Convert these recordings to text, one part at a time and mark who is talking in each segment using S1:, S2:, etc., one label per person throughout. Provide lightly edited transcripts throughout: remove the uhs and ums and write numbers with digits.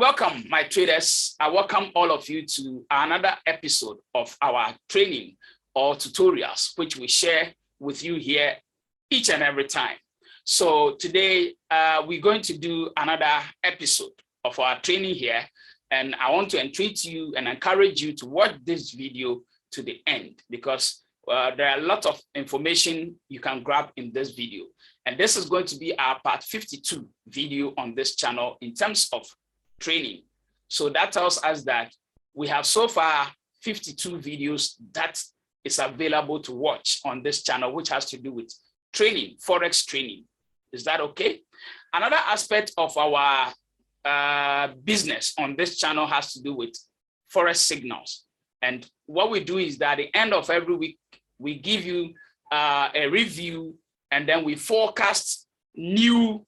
S1: Welcome, my traders. I welcome all of you to another episode of our training or tutorials, which we share with you here each and every time. So today, we're going to do another episode of our training here, and I want to entreat you and encourage you to watch this video to the end, because there are a lot of information you can grab in this video. And this is going to be our part 52 video on this channel in terms of training. So that tells us that we have so far 52 videos that is available to watch on this channel, which has to do with training, Forex training. Is that okay? Another aspect of our business on this channel has to do with Forex signals. And what we do is that at the end of every week, we give you a review, and then we forecast new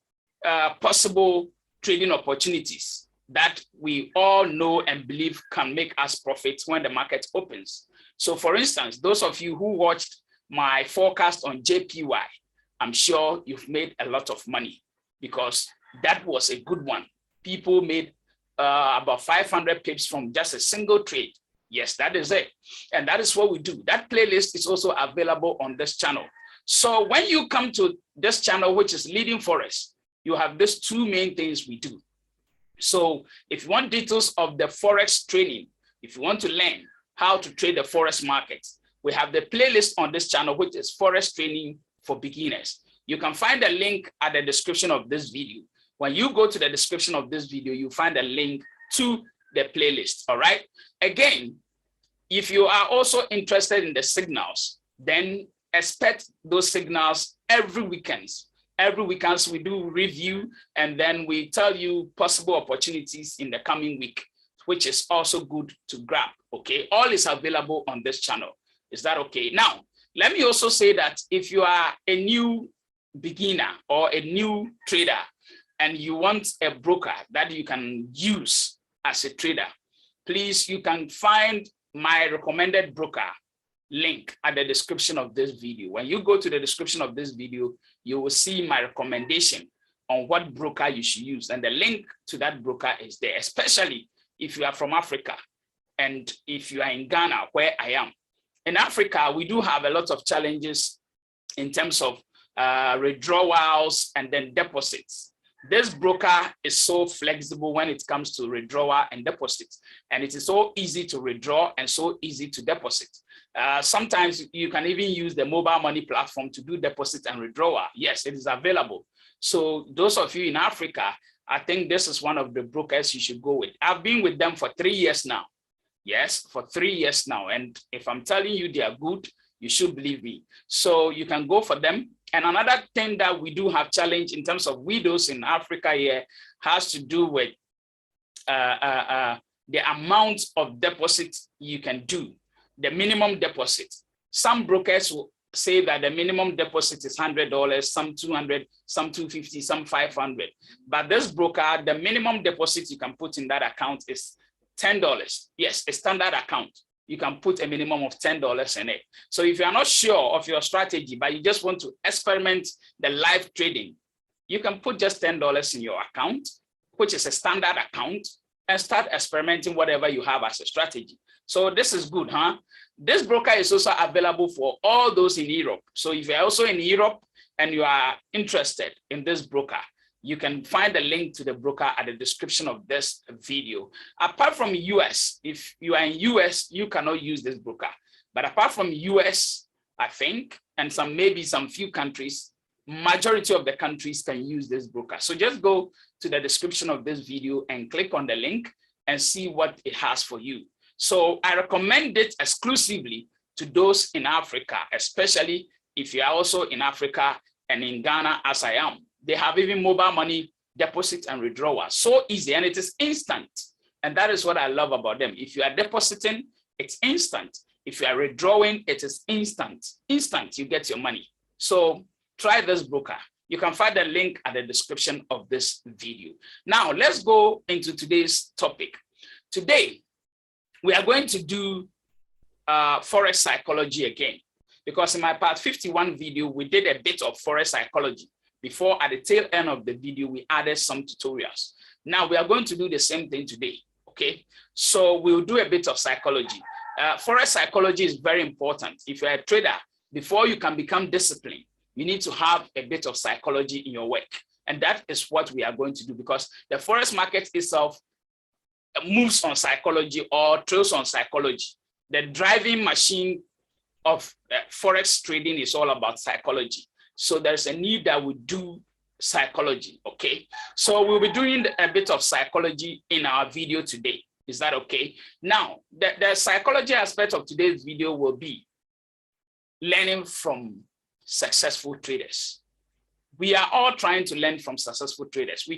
S1: possible trading opportunities that we all know and believe can make us profits when the market opens. So for instance, those of you who watched my forecast on JPY, I'm sure you've made a lot of money because that was a good one. People made about 500 pips from just a single trade. Yes, that is it. And that is what we do. That playlist is also available on this channel. So when you come to this channel, which is Leading Forex, you have these two main things we do. So if you want details of the Forex training, if you want to learn how to trade the Forex market, we have the playlist on this channel, which is Forex Training for Beginners. You can find the link at the description of this video. When you go to the description of this video, you find a link to the playlist, all right? Again, if you are also interested in the signals, then expect those signals every weekend. Every weekend we do review, and then we tell you possible opportunities in the coming week, which is also good to grab, okay? All is available on this channel. Is that okay? Now, let me also say that if you are a new beginner or a new trader and you want a broker that you can use as a trader, please, you can find my recommended broker link at the description of this video. When you go to the description of this video, you will see my recommendation on what broker you should use. And the link to that broker is there, especially if you are from Africa and if you are in Ghana, where I am. In Africa, we do have a lot of challenges in terms of withdrawals and then deposits. This broker is so flexible when it comes to withdrawal and deposits, and it is so easy to withdraw and so easy to deposit. Sometimes you can even use the mobile money platform to do deposit and withdrawal. Yes, it is available. So those of you in Africa, I think this is one of the brokers you should go with. I've been with them for 3 years now. Yes, for 3 years now. And if I'm telling you they are good, you should believe me. So you can go for them. And another thing that we do have challenge in terms of widows in Africa here has to do with the amount of deposit you can do, the minimum deposit. Some brokers will say that the minimum deposit is $100, some $200, some $250, some $500. But this broker, the minimum deposit you can put in that account is $10. Yes, a standard account. You can put a minimum of $10 in it. So if you are not sure of your strategy, but you just want to experiment the live trading, you can put just $10 in your account, which is a standard account, and start experimenting whatever you have as a strategy. So this is good, huh? This broker is also available for all those in Europe. So if you're also in Europe and you are interested in this broker, you can find the link to the broker at the description of this video. Apart from US, if you are in US, you cannot use this broker. But apart from US, I think, and maybe some few countries, majority of the countries can use this broker. So just go to the description of this video and click on the link and see what it has for you. So I recommend it exclusively to those in Africa, especially if you are also in Africa and in Ghana, as I am. They have even mobile money deposit and withdrawal. So easy, and it is instant. And that is what I love about them. If you are depositing, it's instant. If you are withdrawing, it is instant. Instant, you get your money. So try this broker. You can find the link at the description of this video. Now, let's go into today's topic. Today, we are going to do Forex psychology again, because in my part 51 video, we did a bit of Forex psychology. before at the tail end of the video, we added some tutorials. Now we are going to do the same thing today, okay? So we'll do a bit of psychology. Forex psychology is very important. If you're a trader, before you can become disciplined, you need to have a bit of psychology in your work. And that is what we are going to do, because the Forex market itself moves on psychology or trails on psychology. The driving machine of Forex trading is all about psychology. So there's a need that we do psychology, okay? So we'll be doing a bit of psychology in our video today. Is that okay? Now, the psychology aspect of today's video will be learning from successful traders. We are all trying to learn from successful traders.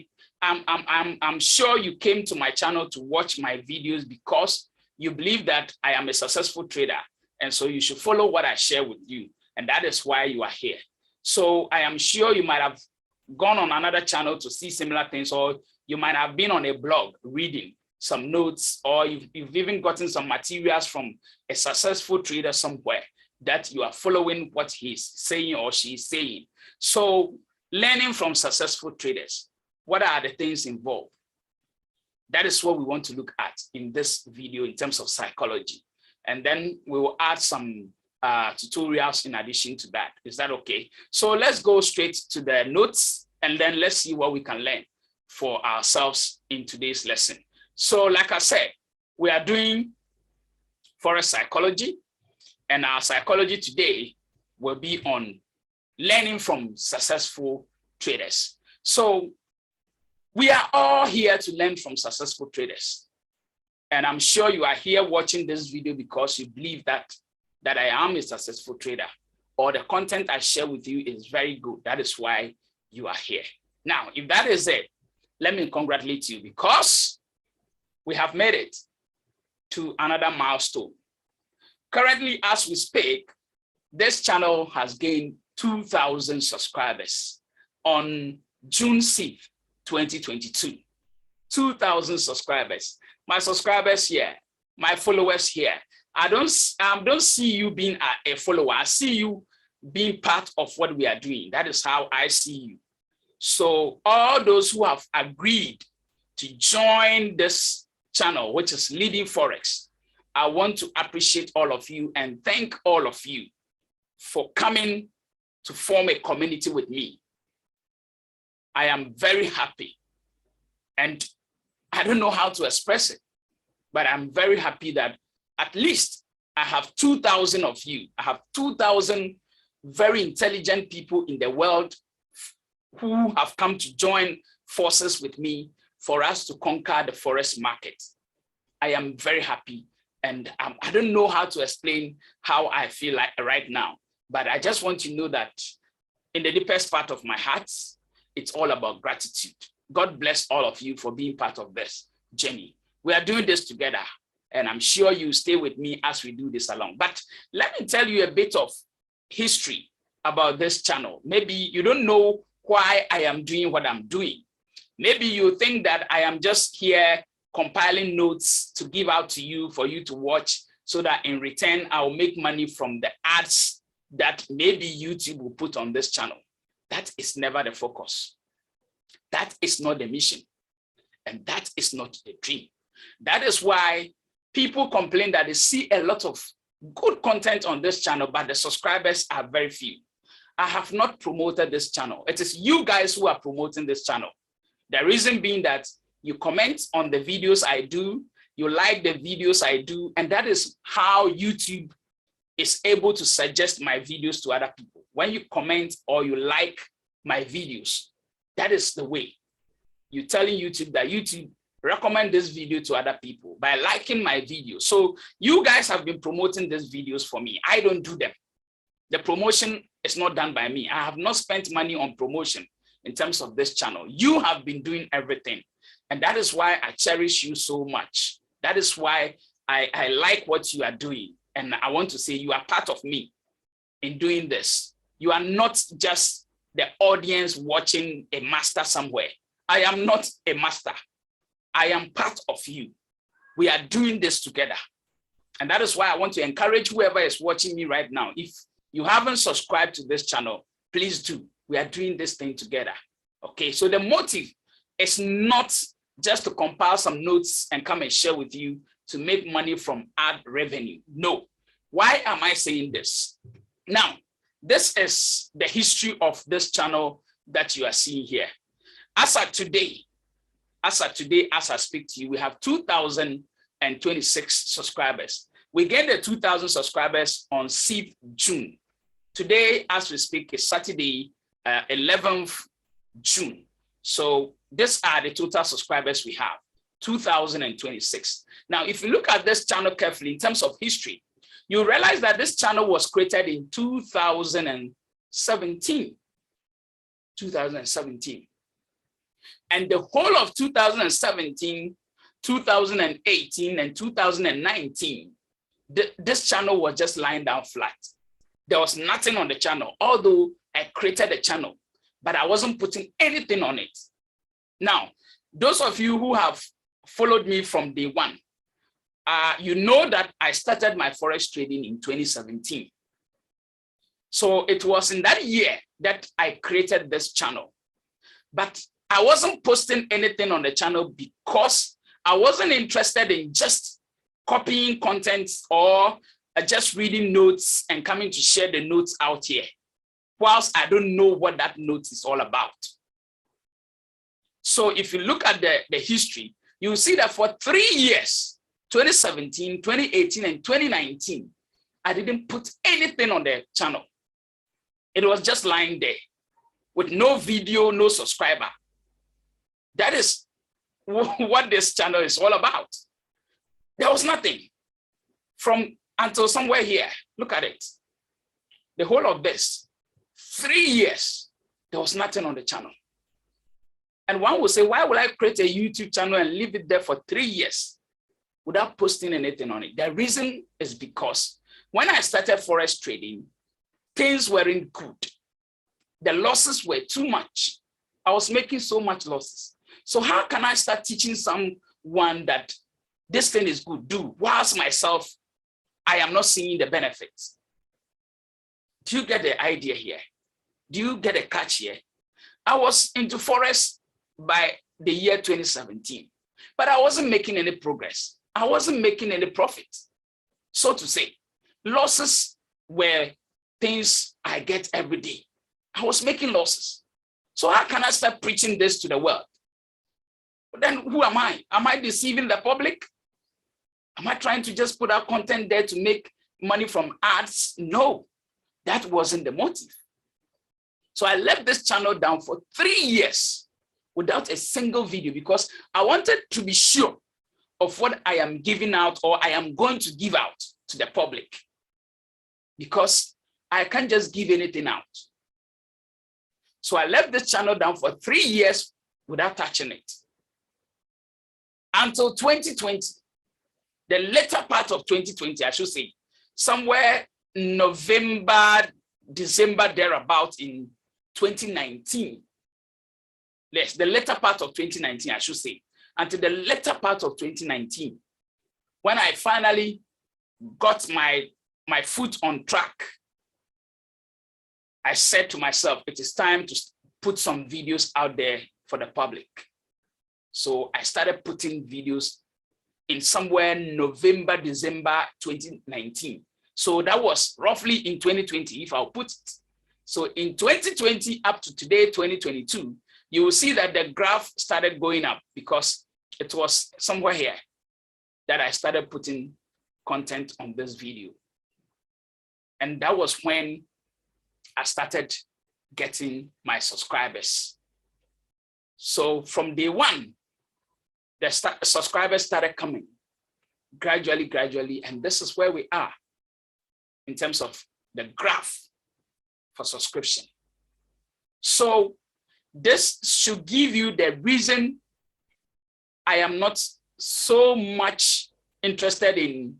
S1: I'm sure you came to my channel to watch my videos because you believe that I am a successful trader. And so you should follow what I share with you. And that is why you are here. So I am sure you might have gone on another channel to see similar things, or you might have been on a blog reading some notes, or you've even gotten some materials from a successful trader somewhere that you are following what he's saying or she's saying. So learning from successful traders, what are the things involved? That is what we want to look at in this video in terms of psychology. And then we will add some tutorials in addition to that. Is that okay? So let's go straight to the notes, and then let's see what we can learn for ourselves in today's lesson. So like I said, we are doing Forex psychology, and our psychology today will be on learning from successful traders. So we are all here to learn from successful traders. And I'm sure you are here watching this video because you believe that I am a successful trader, or the content I share with you is very good. That is why you are here. Now, if that is it, let me congratulate you, because we have made it to another milestone. Currently, as we speak, this channel has gained 2,000 subscribers on June 6th, 2022. 2,000 subscribers. My subscribers here, my followers here. I don't see you being a follower. I see you being part of what we are doing. That is how I see you. So all those who have agreed to join this channel, which is Leading Forex, I want to appreciate all of you and thank all of you for coming to form a community with me. I am very happy, and I don't know how to express it, but I'm very happy that at least I have 2,000 of you. I have 2,000 very intelligent people in the world who have come to join forces with me for us to conquer the Forex market. I am very happy, and I don't know how to explain how I feel like right now, but I just want you to know that in the deepest part of my heart, it's all about gratitude. God bless all of you for being part of this journey. We are doing this together, and I'm sure you stay with me as we do this along. But let me tell you a bit of history about this channel. Maybe you don't know why I am doing what I'm doing. Maybe you think that I am just here compiling notes to give out to you for you to watch, so that in return, I'll make money from the ads that maybe YouTube will put on this channel. That is never the focus. That is not the mission. And that is not the dream. That is why people complain that they see a lot of good content on this channel, but the subscribers are very few. I have not promoted this channel. It is you guys who are promoting this channel. The reason being that you comment on the videos I do, you like the videos I do, and that is how YouTube is able to suggest my videos to other people. When you comment or you like my videos, that is the way. You're telling YouTube that YouTube recommend this video to other people by liking my video. So you guys have been promoting these videos for me. I don't do them. The promotion is not done by me. I have not spent money on promotion in terms of this channel. You have been doing everything. And that is why I cherish you so much. That is why I like what you are doing. And I want to say you are part of me in doing this. You are not just the audience watching a master somewhere. I am not a master. I am part of you. We are doing this together. And that is why I want to encourage whoever is watching me right now. If you haven't subscribed to this channel, please do. We are doing this thing together. Okay, so the motive is not just to compile some notes and come and share with you to make money from ad revenue. No. Why am I saying this? Now, this is the history of this channel that you are seeing here. As of today, as I speak to you, we have 2,026 subscribers. We get the 2,000 subscribers on 6th June. Today, as we speak, is Saturday, 11th June. So these are the total subscribers we have, 2,026. Now, if you look at this channel carefully in terms of history, you realize that this channel was created in 2017. 2017. And the whole of 2017, 2018, and 2019, this channel was just lying down flat. There was nothing on the channel, although I created a channel, but I wasn't putting anything on it. Now, those of you who have followed me from day one, you know that I started my Forex trading in 2017. So it was in that year that I created this channel. But I wasn't posting anything on the channel because I wasn't interested in just copying content or just reading notes and coming to share the notes out here, whilst I don't know what that note is all about. So if you look at the history, you'll see that for 3 years, 2017, 2018, and 2019, I didn't put anything on the channel. It was just lying there with no video, no subscriber. That is what this channel is all about. There was nothing from until somewhere here. Look at it. The whole of this, 3 years, there was nothing on the channel. And one will say, why would I create a YouTube channel and leave it there for 3 years without posting anything on it? The reason is because when I started Forex trading, things weren't good. The losses were too much. I was making so much losses. So how can I start teaching someone that this thing is good, do, whilst myself, I am not seeing the benefits? Do you get the idea here? Do you get a catch here? I was into Forex by the year 2017, but I wasn't making any progress. I wasn't making any profit. So to say, losses were things I get every day. I was making losses. So how can I start preaching this to the world? But then who am I? Am I deceiving the public? Am I trying to just put out content there to make money from ads? No, that wasn't the motive. So I left this channel down for 3 years without a single video because I wanted to be sure of what I am giving out or I am going to give out to the public, because I can't just give anything out. So I left this channel down for 3 years without touching it. Until 2020, the later part of 2020, I should say, somewhere November, December, thereabout in 2019. Yes, the later part of 2019, I should say, until the later part of 2019, when I finally got my foot on track, I said to myself, it is time to put some videos out there for the public. So I started putting videos in somewhere November, December 2019. So that was roughly in 2020, if I'll put it. So in 2020 up to today, 2022, you will see that the graph started going up because it was somewhere here that I started putting content on this video. And that was when I started getting my subscribers. So from day one, the subscribers started coming gradually, and this is where we are in terms of the graph for subscription. So this should give you the reason I am not so much interested in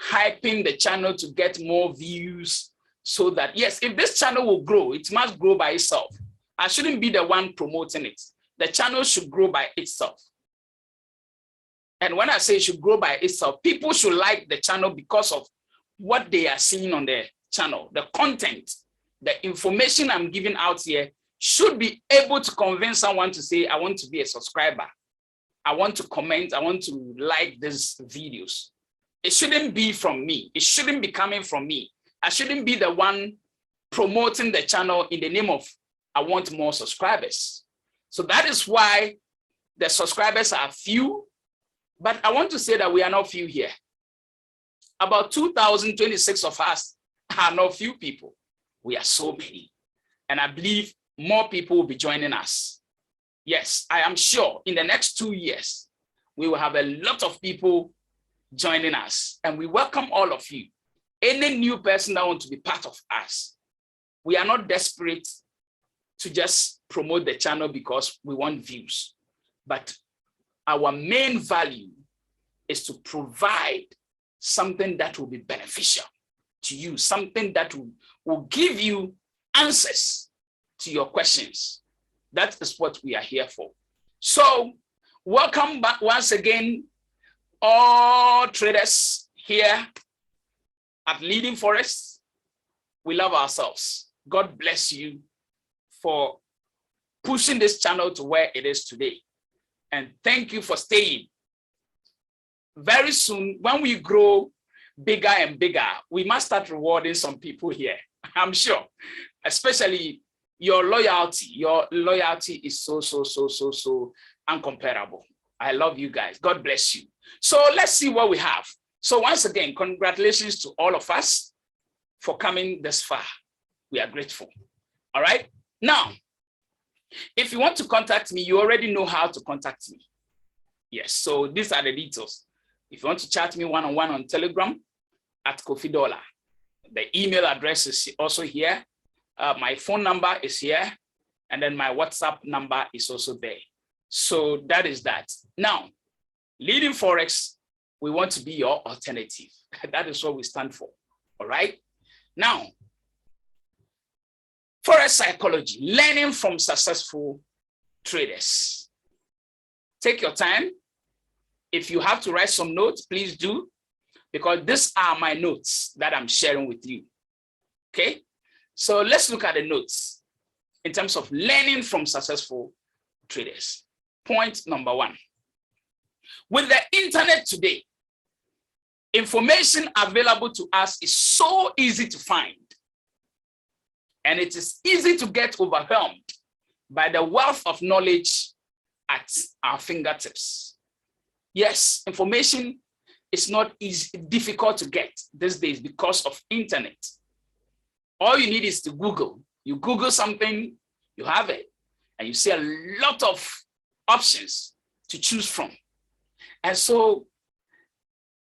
S1: hyping the channel to get more views, so that, yes, if this channel will grow, it must grow by itself. I shouldn't be the one promoting it. The channel should grow by itself. And when I say it should grow by itself, people should like the channel because of what they are seeing on the channel, the content, the information I'm giving out here should be able to convince someone to say, I want to be a subscriber. I want to comment. I want to like these videos. It shouldn't be from me. It shouldn't be coming from me. I shouldn't be the one promoting the channel in the name of, I want more subscribers. So that is why the subscribers are few, but I want to say that we are not few here. About 2026 of us are not few people. We are so many. And I believe more people will be joining us. Yes, I am sure in the next 2 years, we will have a lot of people joining us. And we welcome all of you. Any new person that wants to be part of us. We are not desperate to just promote the channel because we want views. But our main value is to provide something that will be beneficial to you, something that will give you answers to your questions. That is what we are here for. So welcome back once again, all traders here at Leading Forex. We love ourselves. God bless you for pushing this channel to where it is today. And thank you for staying. Very soon, when we grow bigger and bigger, we must start rewarding some people here. I'm sure, especially your loyalty. Your loyalty is so uncomparable. I love you guys. God bless you. So let's see what we have. So once again, congratulations to all of us for coming this far. We are grateful. All right. Now, if you want to contact me, you already know how to contact me. Yes. So these are the details. If you want to chat me one-on-one on Telegram at Kofi Dollar, the email address is also here. My phone number is here. And then my WhatsApp number is also there. So that is that. Now, Leading Forex, we want to be your alternative. That is what we stand for. All right. Now, Forex psychology, learning from successful traders. Take your time. If you have to write some notes, please do, because these are my notes that I'm sharing with you. Okay. So let's look at the notes in terms of learning from successful traders. Point number 1. With the internet today, information available to us is so easy to find. And it is easy to get overwhelmed by the wealth of knowledge at our fingertips. Yes, information is not easy, difficult to get these days because of internet. All you need is to Google. You Google something, you have it, and you see a lot of options to choose from. And so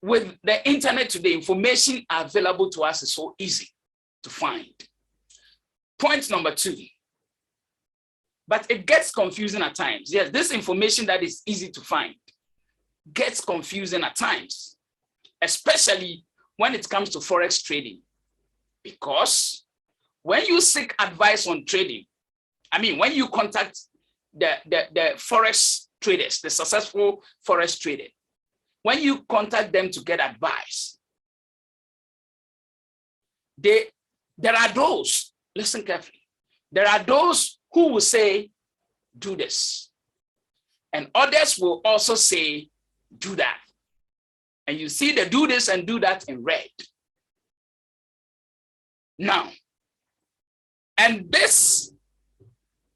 S1: with the internet today, information available to us is so easy to find. Point number 2, but it gets confusing at times. Yes, this information that is easy to find gets confusing at times, especially when it comes to Forex trading. Because when you seek advice on trading, when you contact the Forex traders, the successful Forex trader, when you contact them to get advice, there are those, listen carefully, there are those who will say, do this. And others will also say, do that. And you see the do this and do that in red. Now, and this,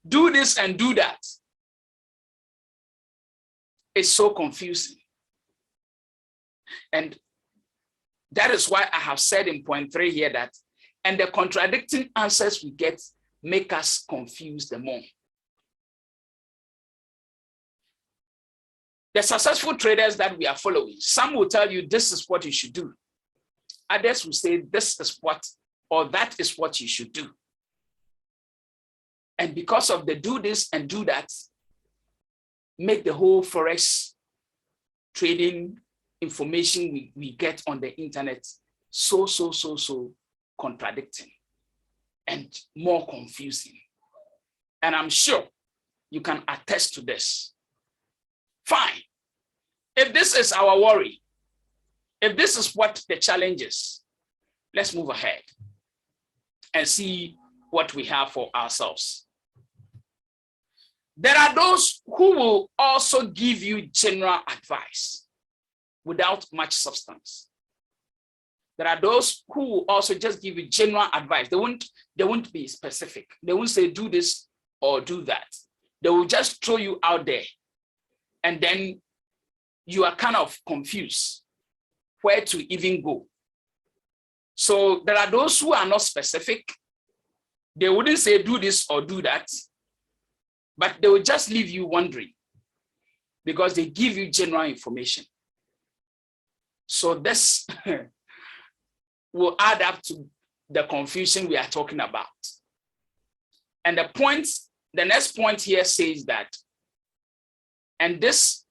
S1: do this and do that, is so confusing. And that is why I have said in point 3 here that, and the contradicting answers we get make us confused the more. The successful traders that we are following, some will tell you this is what you should do. Others will say this is what, or that is what you should do. And because of the do this and do that, make the whole Forex trading information we get on the internet so contradicting and more confusing. And I'm sure you can attest to this. Fine. If this is our worry, if this is what the challenge is, let's move ahead and see what we have for ourselves. There are those who will also give you general advice without much substance. There are those who will also just give you general advice. They won't be specific. They won't say do this or do that. They will just throw you out there, and then you are kind of confused where to even go. So there are those who are not specific. They wouldn't say do this or do that, but they will just leave you wondering because they give you general information. So this will add up to the confusion we are talking about. And the next point here says that, and this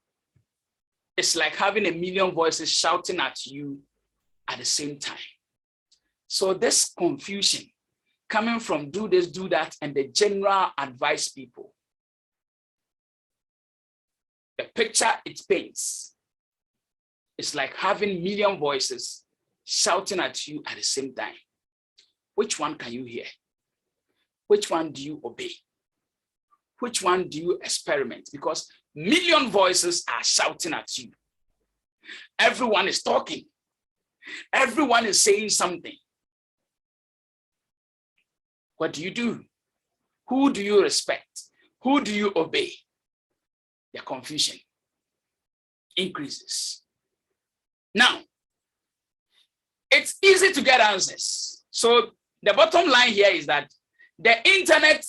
S1: is like having a million voices shouting at you at the same time. So this confusion coming from do this, do that, and the general advice people, the picture it paints, it's like having million voices shouting at you at the same time. Which one can you hear? Which one do you obey? Which one do you experiment? Because million voices are shouting at you. Everyone is talking. Everyone is saying something. What do you do? Who do you respect? Who do you obey? The confusion increases. Now, it's easy to get answers. So the bottom line here is that the internet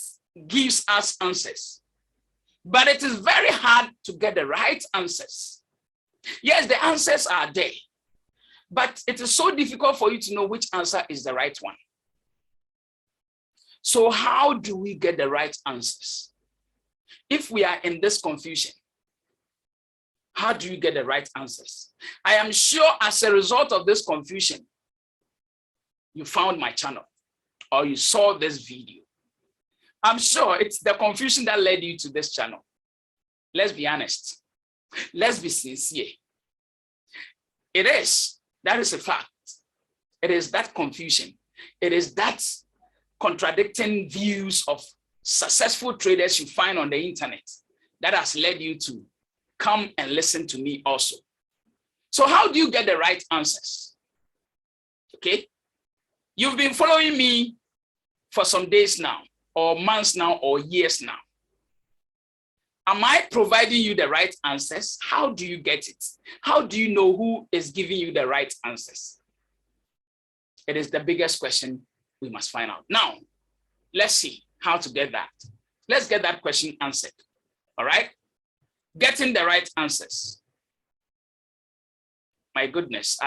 S1: gives us answers, but it is very hard to get the right answers. Yes, the answers are there, but it is so difficult for you to know which answer is the right one. So how do we get the right answers? If we are in this confusion, how do you get the right answers? I am sure as a result of this confusion, you found my channel or you saw this video. I'm sure it's the confusion that led you to this channel. Let's be honest. Let's be sincere. It is. That is a fact. It is that confusion. It is that contradicting views of successful traders you find on the internet that has led you to come and listen to me also. So how do you get the right answers? Okay. You've been following me for some days now, or months now, or years now. Am I providing you the right answers? How do you get it? How do you know who is giving you the right answers? It is the biggest question we must find out. Now, let's see how to get that. Let's get that question answered. All right? Getting the right answers. My goodness,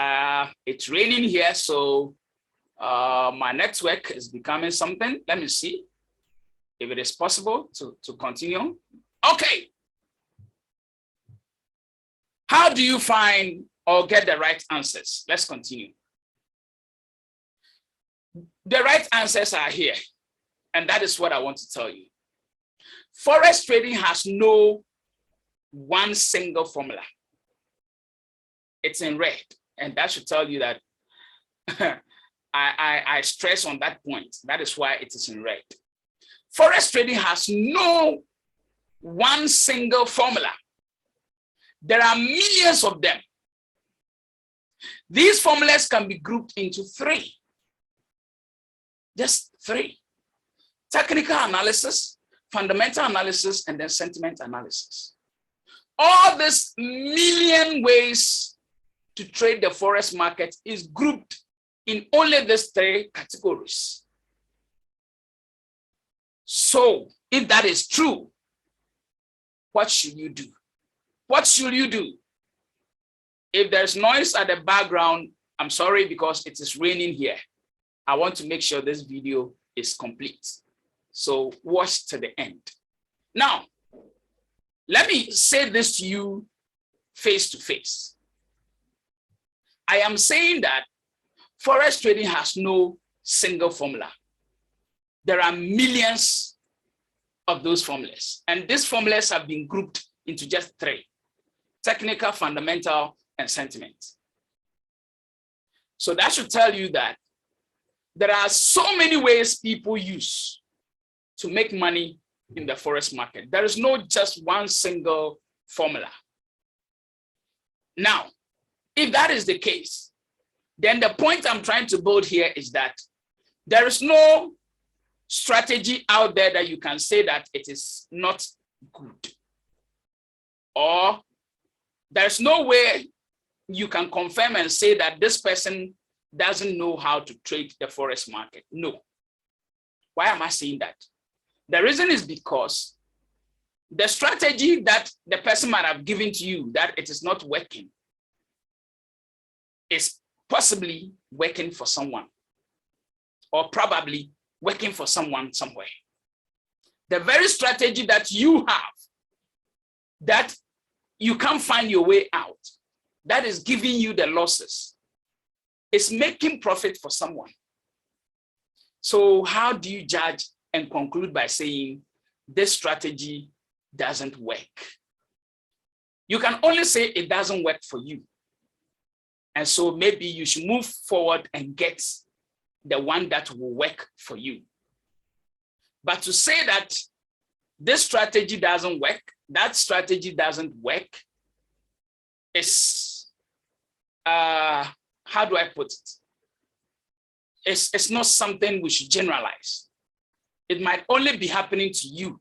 S1: it's raining here, so my network is becoming something. Let me see if it is possible to continue. Okay. How do you find or get the right answers? Let's continue. The right answers are here, and that is what I want to tell you. Forex trading has no one single formula. It's in red, and that should tell you that I stress on that point. That is why it is in red. Forex trading has no one single formula. There are millions of them. These formulas can be grouped into three. Just three. Technical analysis, fundamental analysis, and then sentiment analysis. All these million ways to trade the forex market is grouped in only these three categories. So if that is true, what should you do? What should you do? If there's noise at the background, I'm sorry because it is raining here. I want to make sure this video is complete. So watch to the end. Now, let me say this to you face to face. I am saying that forex trading has no single formula. There are millions of those formulas, and these formulas have been grouped into just three: technical, fundamental, and sentiment. So that should tell you that there are so many ways people use to make money in the Forex market. There is no just one single formula. Now, if that is the case, then the point I'm trying to build here is that there is no strategy out there that you can say that it is not good. Or there's no way you can confirm and say that this person doesn't know how to trade the Forex market. No. Why am I saying that? The reason is because the strategy that the person might have given to you that it is not working is possibly working for someone, or probably working for someone somewhere. The very strategy that you have that you can't find your way out, that is giving you the losses, is making profit for someone. So how do you judge and conclude by saying this strategy doesn't work? You can only say it doesn't work for you. And so maybe you should move forward and get the one that will work for you. But to say that this strategy doesn't work, that strategy doesn't work, is, how do I put it? It's not something we should generalize. It might only be happening to you,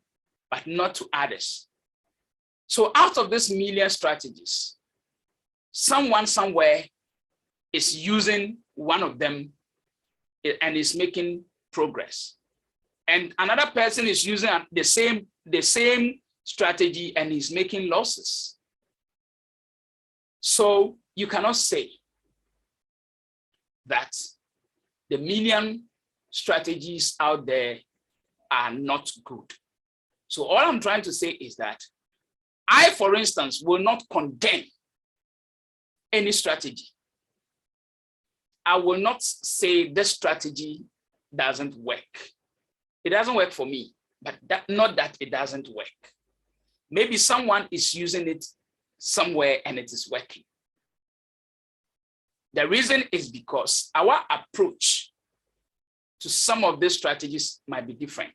S1: but not to others. So out of these million strategies, someone somewhere is using one of them and is making progress. And another person is using the same strategy and is making losses. So you cannot say that the million strategies out there are not good. So all I'm trying to say is that I, for instance, will not condemn any strategy. I will not say this strategy doesn't work. It doesn't work for me, but not that it doesn't work. Maybe someone is using it somewhere and it is working. The reason is because our approach to some of these strategies might be different.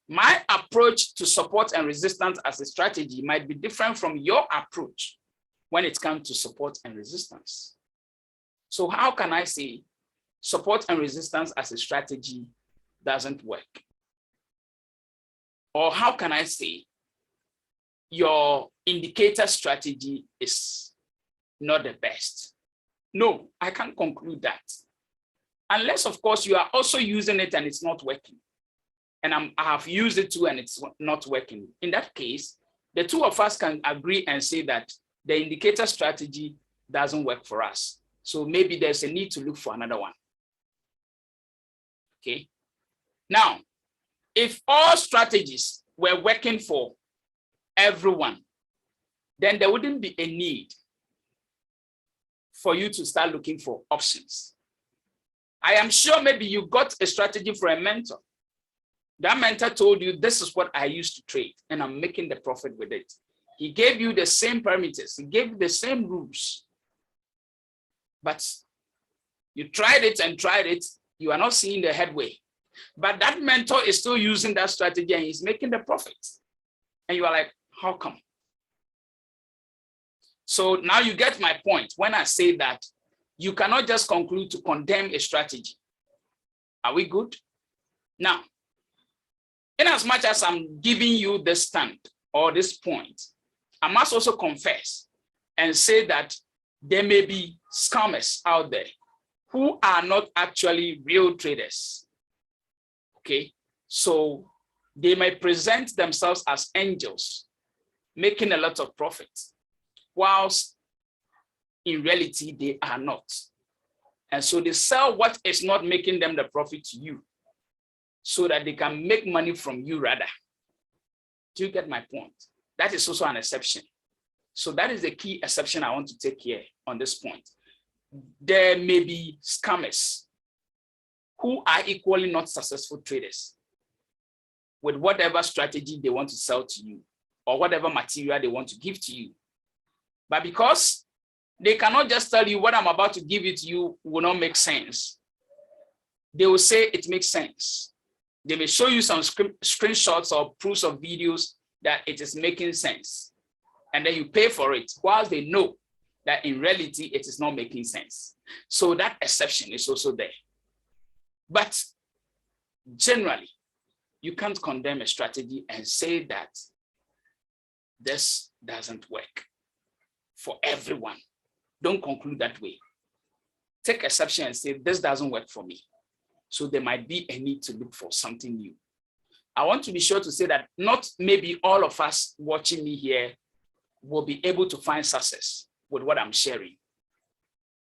S1: My approach to support and resistance as a strategy might be different from your approach when it comes to support and resistance. So how can I say support and resistance as a strategy doesn't work? Or how can I say your indicator strategy is not the best? No, I can't conclude that. Unless, of course, you are also using it and it's not working. And I have used it too and it's not working. In that case, the two of us can agree and say that the indicator strategy doesn't work for us. So maybe there's a need to look for another one. Okay. Now, if all strategies were working for everyone, then there wouldn't be a need for you to start looking for options. I am sure maybe you got a strategy for a mentor. That mentor told you, this is what I used to trade and I'm making the profit with it. He gave you the same parameters. He gave you the same rules. But you tried it and tried it. You are not seeing the headway. But that mentor is still using that strategy and he's making the profit. And you are like, how come? So now you get my point when I say that you cannot just conclude to condemn a strategy. Are we good? Now, in as much as I'm giving you this stand or this point, I must also confess and say that there may be scammers out there who are not actually real traders. Okay, so they may present themselves as angels, making a lot of profit, whilst in reality, they are not. And so they sell what is not making them the profit to you so that they can make money from you rather. Do you get my point? That is also an exception. So that is the key exception I want to take here on this point. There may be scammers who are equally not successful traders with whatever strategy they want to sell to you or whatever material they want to give to you. But because they cannot just tell you what I'm about to give it to you will not make sense, they will say it makes sense. They may show you some screenshots or proofs of videos that it is making sense. And then you pay for it, whilst they know that in reality, it is not making sense. So that exception is also there. But generally, you can't condemn a strategy and say that this doesn't work for everyone. Don't conclude that way. Take exception and say, this doesn't work for me. So there might be a need to look for something new. I want to be sure to say that not maybe all of us watching me here will be able to find success with what I'm sharing.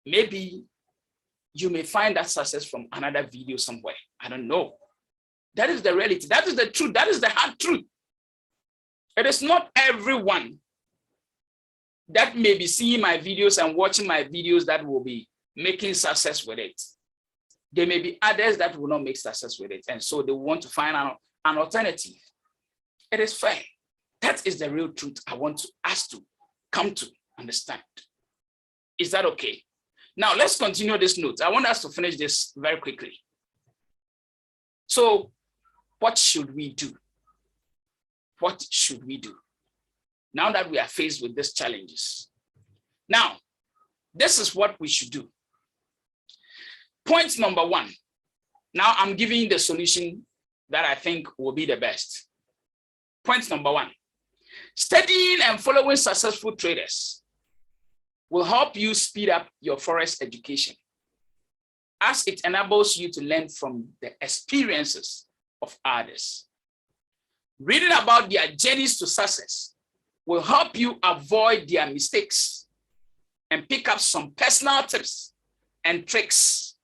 S1: Maybe you may find that success from another video somewhere. I don't know. That is the reality. That is the truth. That is the hard truth. It is not everyone that may be seeing my videos and watching my videos that will be making success with it. There may be others that will not make success with it. And so they want to find an alternative. It is fair. That is the real truth I want us to come to understand. Is that okay? Now, let's continue this note. I want us to finish this very quickly. So, what should we do? What should we do now that we are faced with these challenges? Now, this is what we should do. Point number one. Now, I'm giving you the solution that I think will be the best. Point number one. Studying and following successful traders will help you speed up your Forex education, as it enables you to learn from the experiences of others. Reading about their journeys to success will help you avoid their mistakes and pick up some personal tips and tricks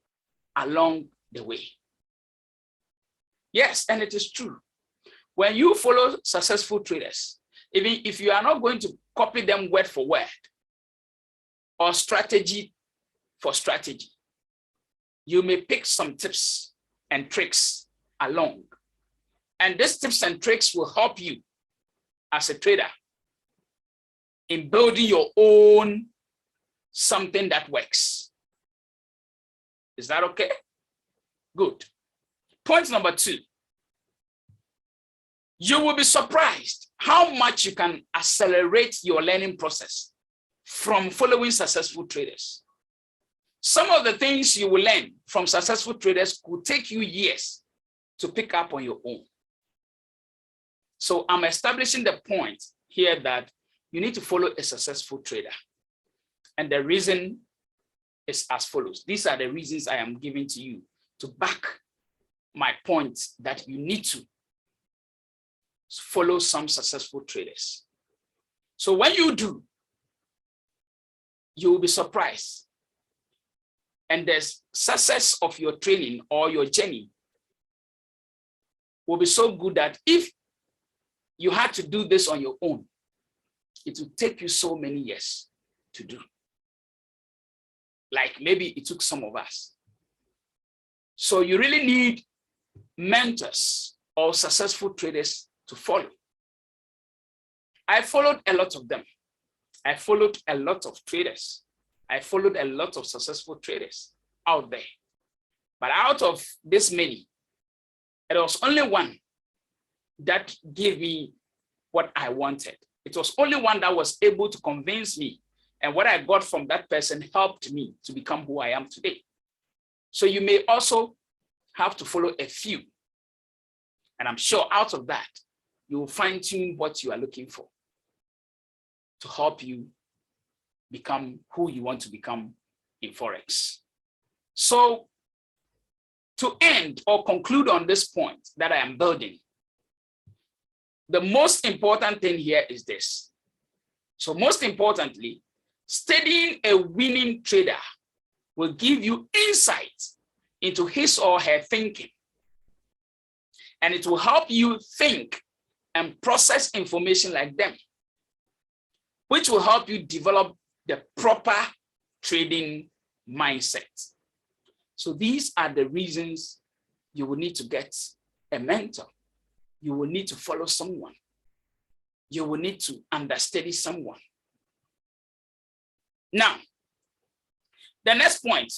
S1: along the way. Yes, and it is true. When you follow successful traders, even if you are not going to copy them word for word or strategy for strategy, you may pick some tips and tricks along. And these tips and tricks will help you as a trader in building your own something that works. Is that okay? Good. Point number two. You will be surprised how much you can accelerate your learning process from following successful traders. Some of the things you will learn from successful traders could take you years to pick up on your own. So I'm establishing the point here that you need to follow a successful trader. And the reason is as follows. These are the reasons I am giving to you to back my point that you need to follow some successful traders. So when you do, you will be surprised. And the success of your training or your journey will be so good that if you had to do this on your own, it will take you so many years to do. Like maybe it took some of us. So you really need mentors or successful traders to follow. I followed a lot of them. I followed a lot of traders. I followed a lot of successful traders out there. But out of this many, there was only one that gave me what I wanted. It was only one that was able to convince me, and what I got from that person helped me to become who I am today. So you may also have to follow a few. And I'm sure out of that, you will fine-tune what you are looking for to help you become who you want to become in Forex. So to end or conclude on this point that I am building, the most important thing here is this. So most importantly, studying a winning trader will give you insight into his or her thinking. And it will help you think and process information like them, which will help you develop the proper trading mindset. So these are the reasons you will need to get a mentor. You will need to follow someone. You will need to understudy someone. Now, the next point,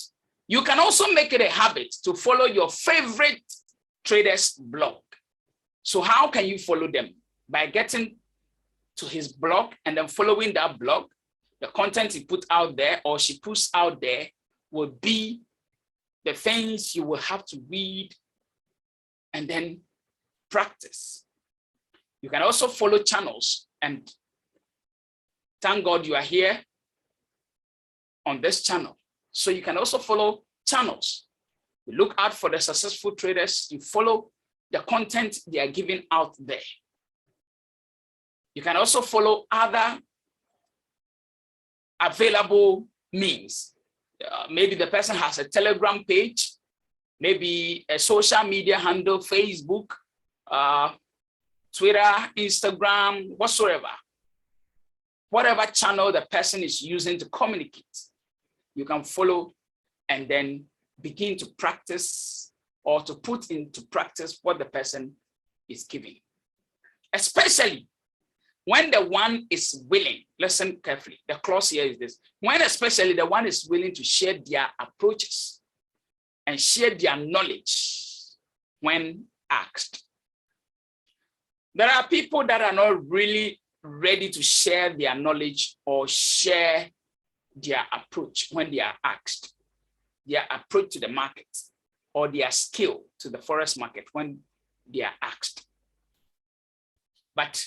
S1: you can also make it a habit to follow your favorite Traders blog. So how can you follow them? By getting to his blog and then following that blog. The content he put out there or she puts out there will be the things you will have to read and then practice. You can also follow channels, and thank God you are here on this channel. So you can also follow channels. You look out for the successful traders, you follow the content they are giving out there. You can also follow other available means. Maybe the person has a Telegram page, maybe a social media handle, Facebook, Twitter, Instagram, whatsoever. Whatever channel the person is using to communicate, you can follow and then begin to practice or to put into practice what the person is giving. Especially when the one is willing, listen carefully, the clause here is this, when especially the one is willing to share their approaches and share their knowledge when asked. There are people that are not really ready to share their knowledge or share their approach when they are asked, their approach to the market or their skill to the Forex market when they are asked. But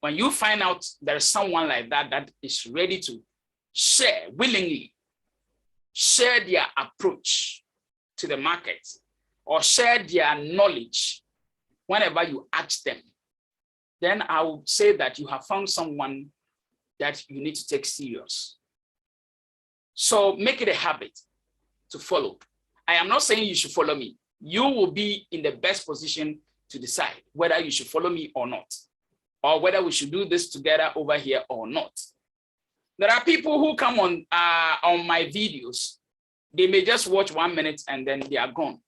S1: when you find out there is someone like that that is ready to share, willingly share their approach to the market or share their knowledge whenever you ask them, then I would say that you have found someone that you need to take serious. So make it a habit to follow. I am not saying you should follow me. You will be in the best position to decide whether you should follow me or not, or whether we should do this together over here or not. There are people who come on my videos. They may just watch 1 minute and then they are gone.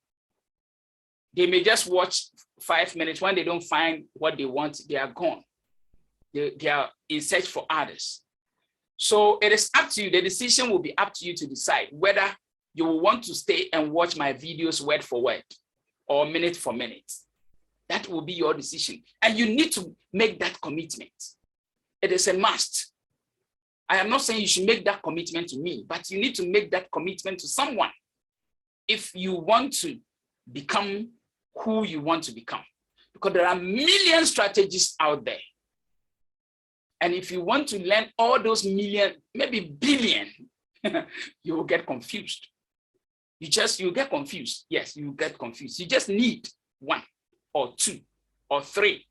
S1: They may just watch 5 minutes. When they don't find what they want, they are gone. They are in search for others. So it is up to you. The decision will be up to you to decide whether you will want to stay and watch my videos word for word or minute for minute. That will be your decision. And you need to make that commitment. It is a must. I am not saying you should make that commitment to me, but you need to make that commitment to someone if you want to become who you want to become. Because there are million strategies out there. And if you want to learn all those million, maybe billion, you will get confused. You get confused. Yes, you get confused. You just need 1 or 2 or 3,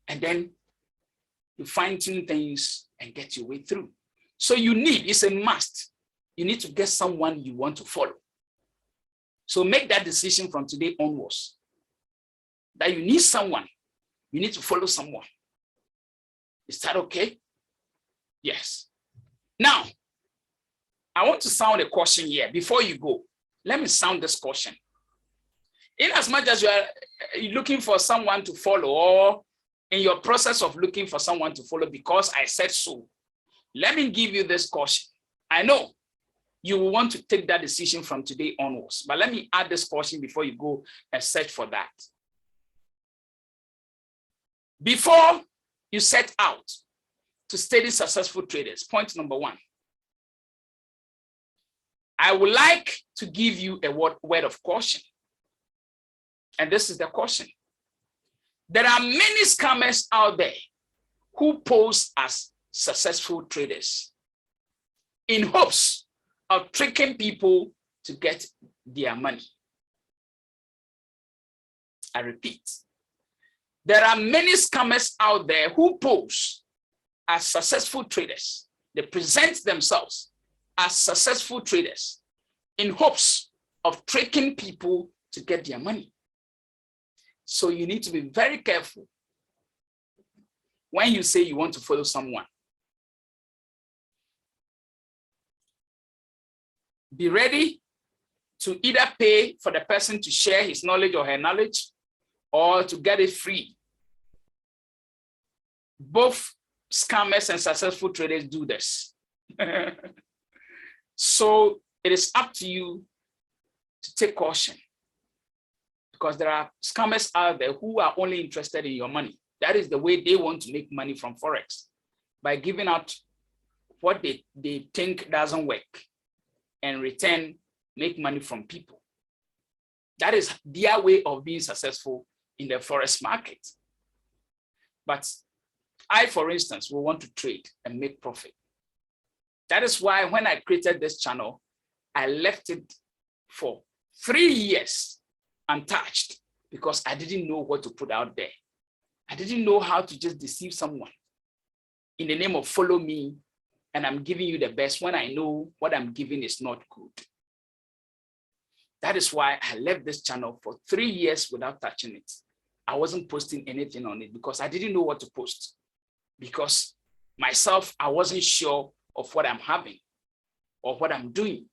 S1: and then you fine-tune things and get your way through. So it's a must. You need to get someone you want to follow. So make that decision from today onwards, that you need someone, you need to follow someone. Is that okay? Yes. Now, I want to sound a caution here. Before you go, let me sound this caution. In as much as you are looking for someone to follow, or in your process of looking for someone to follow because I said so, let me give you this caution. I know you will want to take that decision from today onwards, but let me add this caution before you go and search for that. Before you set out to study successful traders, point number 1, I would like to give you a word of caution. And this is the caution. There are many scammers out there who pose as successful traders in hopes of tricking people to get their money. I repeat, there are many scammers out there who pose as successful traders. They present themselves as successful traders in hopes of tricking people to get their money. So you need to be very careful when you say you want to follow someone. Be ready to either pay for the person to share his knowledge or her knowledge, or to get it free. Both scammers and successful traders do this. So it is up to you to take caution because there are scammers out there who are only interested in your money. That is the way they want to make money from Forex, by giving out what they think doesn't work and return make money from people. That is their way of being successful in the Forex market. But I, for instance, will want to trade and make profit. That is why when I created this channel, I left it for 3 years untouched, because I didn't know what to put out there. I didn't know how to just deceive someone in the name of follow me and I'm giving you the best when I know what I'm giving is not good. That is why I left this channel for 3 years without touching it. I wasn't posting anything on it because I didn't know what to post. Because myself, I wasn't sure of what I'm having or what I'm doing.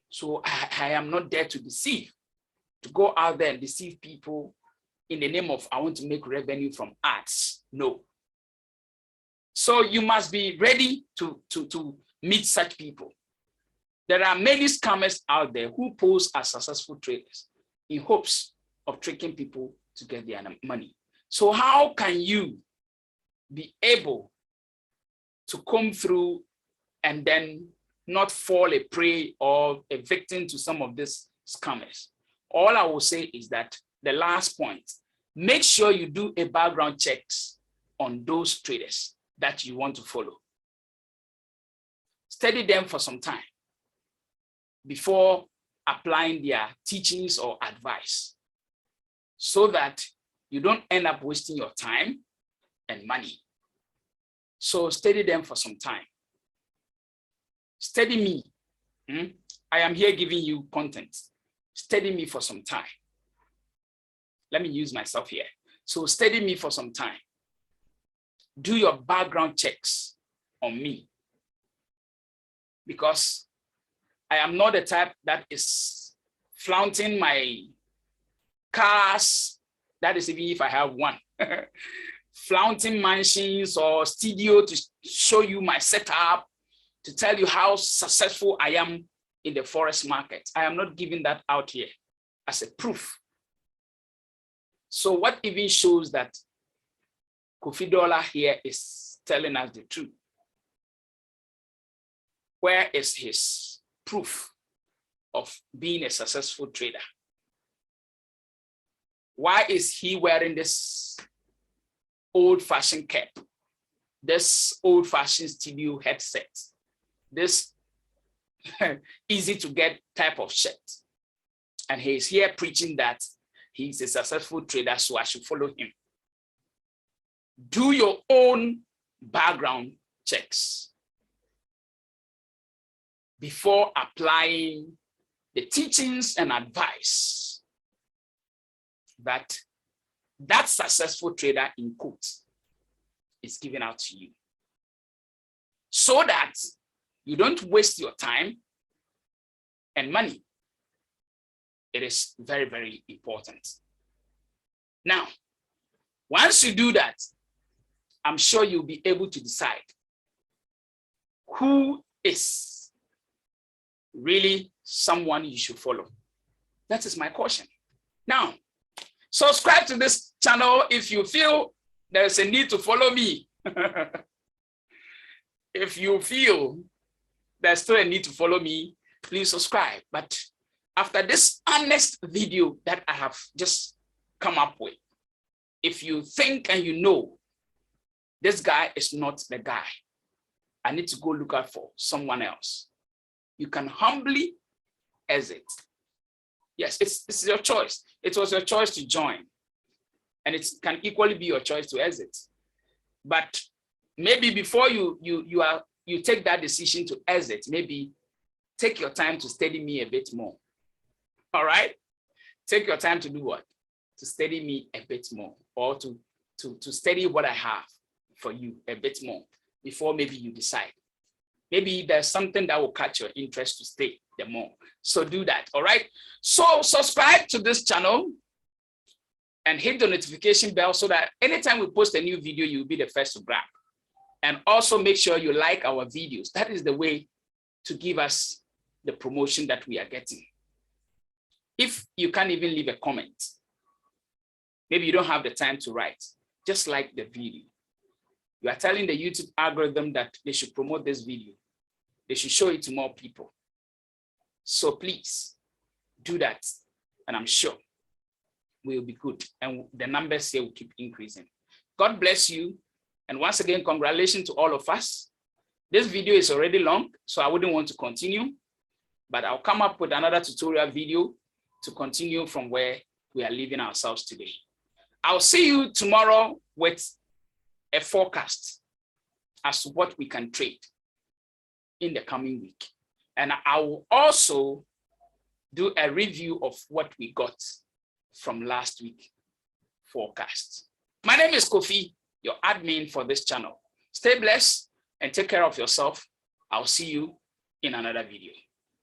S1: So I am not there to deceive, to go out there and deceive people in the name of I want to make revenue from ads. No. So you must be ready to meet such people. There are many scammers out there who pose as successful traders in hopes of tricking people to get their money. So how can you be able to come through and then not fall a prey or a victim to some of these scammers? All I will say is that the last point, make sure you do a background checks on those traders that you want to follow. Study them for some time before applying their teachings or advice, so that you don't end up wasting your time and money. So study them for some time. Study me. I am here giving you content. Study me for some time. Let me use myself here. So study me for some time. Do your background checks on me, because I am not the type that is flaunting my cars. That is even if I have one. Flaunting mansions or studio to show you my setup, to tell you how successful I am in the Forex market. I am not giving that out here as a proof. So what even shows that Kofi Dollar here is telling us the truth? Where is his proof of being a successful trader? Why is he wearing this old-fashioned cap, this old-fashioned studio headset, this easy to get type of shirt? And he's here preaching that he's a successful trader, so I should follow him. Do your own background checks before applying the teachings and advice that successful trader in quotes is giving out to you, so that you don't waste your time and money. It is very, very important. Now, once you do that, I'm sure you'll be able to decide who is really someone you should follow. That is my caution. Now, subscribe to this channel if you feel there's a need to follow me. If you feel there's still a need to follow me, please subscribe. But after this honest video that I have just come up with, if you think and you know this guy is not the guy, I need to go look out for someone else, you can humbly exit. Yes, it's your choice. It was your choice to join, and it can equally be your choice to exit. But maybe before you take that decision to exit, maybe take your time to study me a bit more. All right? Take your time to do what? To study me a bit more, or to study what I have for you a bit more before maybe you decide. Maybe there's something that will catch your interest to stay the more. So do that, all right? So subscribe to this channel and hit the notification bell so that anytime we post a new video, you'll be the first to grab. And also make sure you like our videos. That is the way to give us the promotion that we are getting. If you can't even leave a comment, Maybe you don't have the time to write. Just like the video. You are telling the YouTube algorithm that they should promote this video. They should show it to more people. So please do that. And I'm sure we'll be good. And the numbers here will keep increasing. God bless you. And once again, congratulations to all of us. This video is already long, so I wouldn't want to continue, but I'll come up with another tutorial video to continue from where we are leaving ourselves today. I'll see you tomorrow with a forecast as to what we can trade in the coming week. And I will also do a review of what we got from last week forecast. My name is Kofi, your admin for this channel. Stay blessed and take care of yourself. I'll see you in another video.